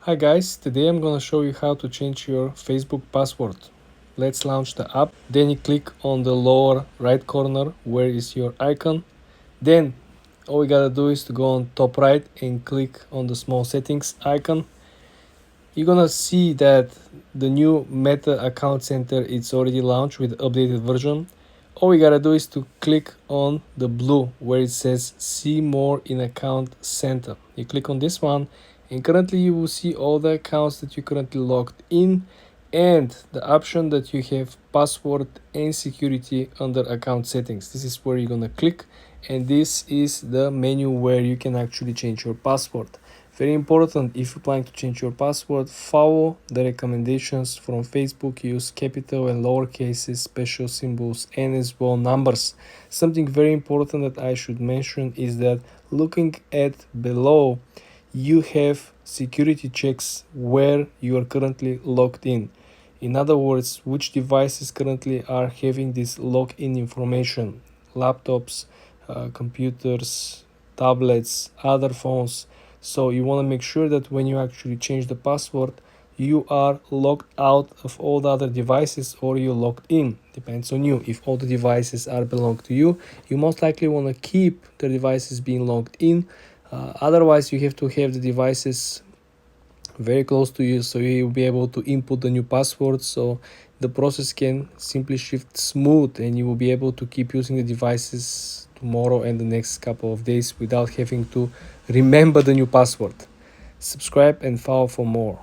Hi guys, today I'm gonna show you how to change your Facebook password. Let's launch the app. Then you click on the lower right corner where is your icon. Then all we gotta do is to go on top right and click on the small settings icon. You're gonna see that the new Meta account center is already launched with updated version. All we gotta do is to click on the blue where it says see more in account center. You click on this one and currently you will see all the accounts that you currently logged in and the option that you have password and security under account settings. This is where you're gonna click, and this is the menu where you can actually change your password. Very important, if you plan to change your password, follow the recommendations from Facebook. Use capital and lower cases, special symbols, and as well numbers. Something very important that I should mention is that looking at below, you have security checks where you are currently logged in. In other words, which devices currently are having this login information: laptops, computers, tablets, other phones. So you want to make sure that when you actually change the password, you are logged out of all the other devices or you're logged in. Depends on you. If all the devices are belong to you, you most likely want to keep the devices being logged in. Otherwise, you have to have the devices very close to you so you'll be able to input the new password, so the process can simply shift smooth and you will be able to keep using the devices tomorrow and the next couple of days without having to remember the new password. Subscribe and follow for more.